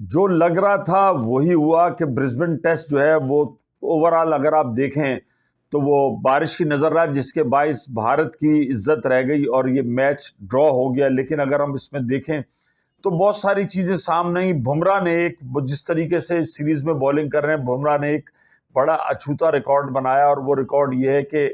जो लग रहा था वही हुआ कि ब्रिस्बेन टेस्ट जो है वो ओवरऑल अगर आप देखें तो वो बारिश की नजर रहा, जिसके बाइस भारत की इज्जत रह गई और ये मैच ड्रॉ हो गया। लेकिन अगर हम इसमें देखें तो बहुत सारी चीजें सामने आई। बुमराह ने एक, जिस तरीके से इस सीरीज में बॉलिंग कर रहे हैं, बुमराह ने एक बड़ा अछूता रिकॉर्ड बनाया और वो रिकॉर्ड ये है कि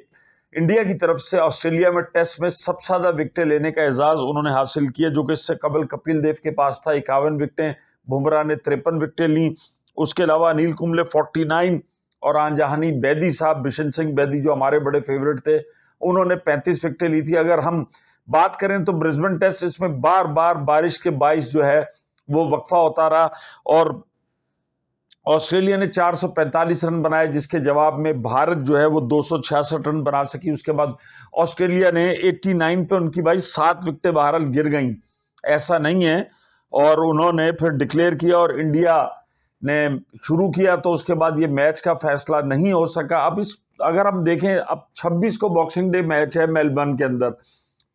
इंडिया की तरफ से ऑस्ट्रेलिया में टेस्ट में सबसे ज्यादा विकेटें लेने का एजाज उन्होंने हासिल किया, जो कि इससे कबल कपिल देव के पास था 51 विकेटें। बुमराह ने 53 विकेटें ली। उसके अलावा अनिल कुंबले 49 और आंजहानी बैदी साहब, बिशन सिंह बैदी जो हमारे बड़े फेवरेट थे, उन्होंने 35 विकेटें ली थी। अगर हम बात करें तो ब्रिस्बेन टेस्ट इसमें बार बार बारिश के बाइस जो है वो वक्फा होता रहा और ऑस्ट्रेलिया ने 445 रन बनाए, जिसके जवाब में भारत जो है वो 266 रन बना सकी। उसके बाद ऑस्ट्रेलिया ने 89 पे उनकी भाई 7 विकेटें बहरहाल गिर गई, ऐसा नहीं है। और उन्होंने फिर डिक्लेयर किया और इंडिया ने शुरू किया, तो उसके बाद ये मैच का फैसला नहीं हो सका। अब इस अगर हम देखें, अब 26 को बॉक्सिंग डे मैच है मेलबर्न के अंदर।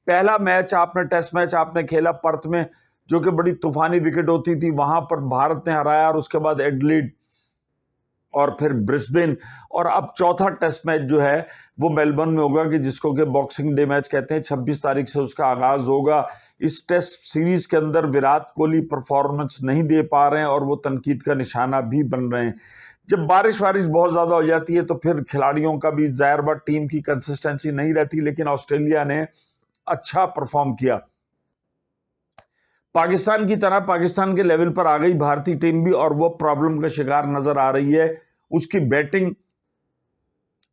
पहला मैच आपने, टेस्ट मैच आपने खेला पर्थ में, जो कि बड़ी तूफानी विकेट होती थी, वहां पर भारत ने हराया। और उसके बाद एडलीड और फिर ब्रिस्बेन, और अब चौथा टेस्ट मैच जो है वो मेलबर्न में होगा, कि जिसको कि बॉक्सिंग डे मैच कहते हैं। 26 तारीख से उसका आगाज होगा। इस टेस्ट सीरीज के अंदर विराट कोहली परफॉर्मेंस नहीं दे पा रहे हैं और वो तनकीद का निशाना भी बन रहे हैं। जब बारिश बहुत ज्यादा हो जाती है तो फिर खिलाड़ियों का भी जाहिर बात टीम की कंसिस्टेंसी नहीं रहती, लेकिन ऑस्ट्रेलिया ने अच्छा परफॉर्म किया। पाकिस्तान की तरह पाकिस्तान के लेवल पर आ गई भारतीय टीम भी, और वो प्रॉब्लम का शिकार नजर आ रही है। उसकी बैटिंग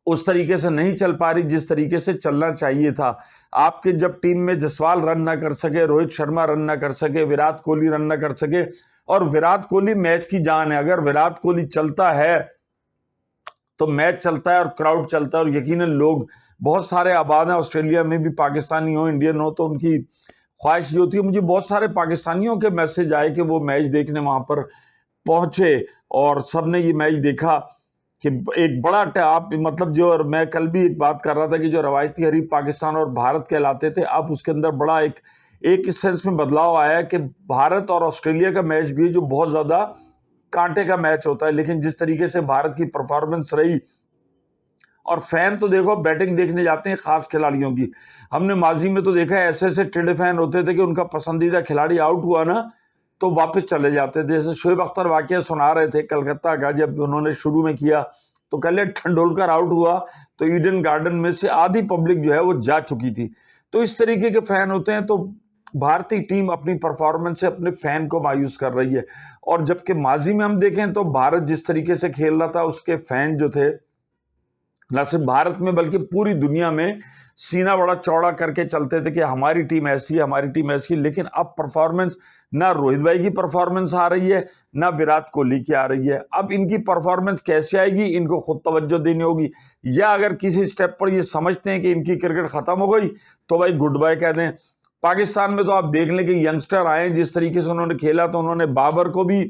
उस तरीके से नहीं चल पा रही जिस तरीके से चलना चाहिए था। आपके जब टीम में जसवाल रन ना कर सके, रोहित शर्मा रन ना कर सके, विराट कोहली रन ना कर सके, और विराट कोहली मैच की जान है। अगर विराट कोहली चलता है तो मैच चलता है और क्राउड चलता है, और यकीनन लोग बहुत सारे आबाद हैं ऑस्ट्रेलिया में भी, पाकिस्तानी हो इंडियन हो, तो उनकी ख्वाहिश ये होती है। मुझे बहुत सारे पाकिस्तानियों के मैसेज आए कि वो मैच देखने वहां पर पहुंचे और सबने ये मैच देखा कि एक बड़ा आप मतलब जो, और मैं कल भी एक बात कर रहा था कि जो रवायती हरीफ पाकिस्तान और भारत कहलाते थे, अब उसके अंदर बड़ा एक सेंस में बदलाव आया है कि भारत और ऑस्ट्रेलिया का मैच भी जो बहुत ज्यादा कांटे का मैच होता है। लेकिन जिस तरीके से भारत की परफॉर्मेंस रही, और फैन तो देखो बैटिंग देखने जाते हैं खास खिलाड़ियों की। हमने माजी में तो देखा है ऐसे ऐसे टेढ़े फैन होते थे कि उनका पसंदीदा खिलाड़ी आउट हुआ ना तो वापस चले जाते थे। जैसे शोएब अख्तर वाकया सुना रहे थे कलकत्ता का, जब उन्होंने शुरू में किया तो कल तेंदुलकर आउट हुआ तो ईडन गार्डन में से आधी पब्लिक जो है वो जा चुकी थी। तो इस तरीके के फैन होते हैं। तो भारतीय टीम अपनी परफॉर्मेंस से अपने फैन को मायूस कर रही है। और जबकि माजी में हम देखें तो भारत जिस तरीके से खेल रहा था, उसके फैन जो थे न सिर्फ भारत में बल्कि पूरी दुनिया में सीना बड़ा चौड़ा करके चलते थे कि हमारी टीम ऐसी है, हमारी टीम ऐसी। लेकिन अब परफॉर्मेंस, ना रोहित भाई की परफॉर्मेंस आ रही है, ना विराट कोहली की आ रही है। अब इनकी परफॉर्मेंस कैसे आएगी, इनको खुद तवज्जो देनी होगी, या अगर किसी स्टेप पर ये समझते हैं कि इनकी क्रिकेट खत्म हो गई तो भाई गुड बाय कह दें। पाकिस्तान में तो आप देख लें कि यंगस्टर आए, जिस तरीके से उन्होंने खेला, तो उन्होंने बाबर को भी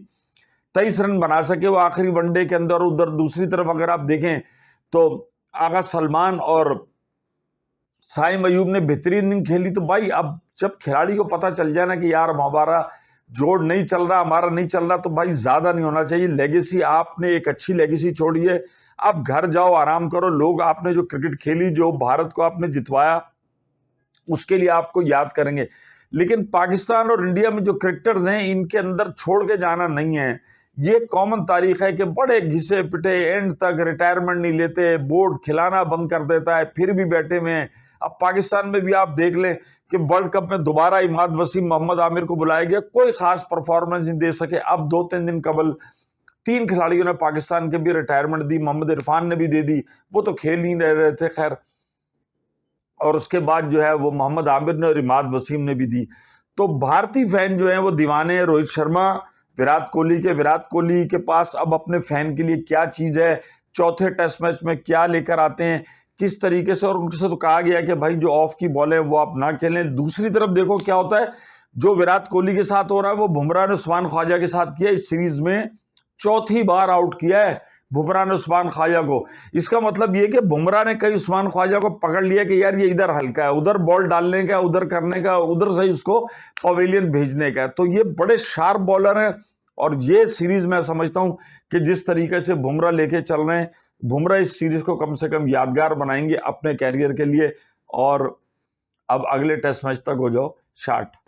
23 रन बना सके वो आखिरी वनडे के अंदर। उधर दूसरी तरफ अगर आप देखें तो आगा सलमान और साइम अयूब ने बेहतरीन इनिंग खेली। तो भाई अब जब खिलाड़ी को पता चल जाए ना कि यार हमारा जोड़ नहीं चल रहा, हमारा नहीं चल रहा, तो भाई ज्यादा नहीं होना चाहिए। लेगेसी, आपने एक अच्छी लेगेसी छोड़ी है, आप घर जाओ आराम करो। लोग आपने जो क्रिकेट खेली, जो भारत को आपने जितवाया, उसके लिए आपको याद करेंगे। लेकिन पाकिस्तान और इंडिया में जो क्रिकेटर्स हैं, इनके अंदर छोड़ के जाना नहीं है। ये कॉमन तारीख है कि बड़े घिसे पिटे एंड तक रिटायरमेंट नहीं लेते, बोर्ड खिलाना बंद कर देता है, फिर भी बैठे हुए हैं। अब पाकिस्तान में भी आप देख लें कि वर्ल्ड कप में दोबारा इमाद वसीम, मोहम्मद आमिर को बुलाया गया, कोई खास परफॉर्मेंस नहीं दे सके। अब 2-3 दिन कबल 3 खिलाड़ियों ने पाकिस्तान के भी रिटायरमेंट दी, मोहम्मद इरफान ने भी दे दी, वो तो खेल नहीं रहे थे खैर, और उसके बाद जो है वो मोहम्मद आमिर ने और इमाद वसीम ने भी दी। तो भारतीय फैन जो है वो दीवाने हैं रोहित शर्मा, विराट कोहली के। विराट कोहली के पास अब अपने फैन के लिए क्या चीज है, चौथे टेस्ट मैच में क्या लेकर आते हैं, किस तरीके से। और उनसे तो कहा गया कि भाई जो ऑफ की बॉल है वो आप ना खेलें। दूसरी तरफ देखो क्या होता है, जो विराट कोहली के साथ हो रहा है वो बुमराह ने उस्मान ख्वाजा के साथ किया। इस सीरीज में चौथी बार आउट किया है बुमराह ने उस्मान ख्वाजा को। इसका मतलब ये कि बुमराह ने कई उस्मान ख्वाजा को पकड़ लिया कि यार ये इधर हल्का है, उधर बॉल डालने का, उधर करने का, उधर से उसको पवेलियन भेजने का। तो ये बड़े शार्प बॉलर हैं और ये सीरीज मैं समझता हूं कि जिस तरीके से बुमराह लेके चल रहे हैं, बुमराह इस सीरीज को कम से कम यादगार बनाएंगे अपने कैरियर के लिए। और अब अगले टेस्ट मैच तक हो जाओ शार्ट।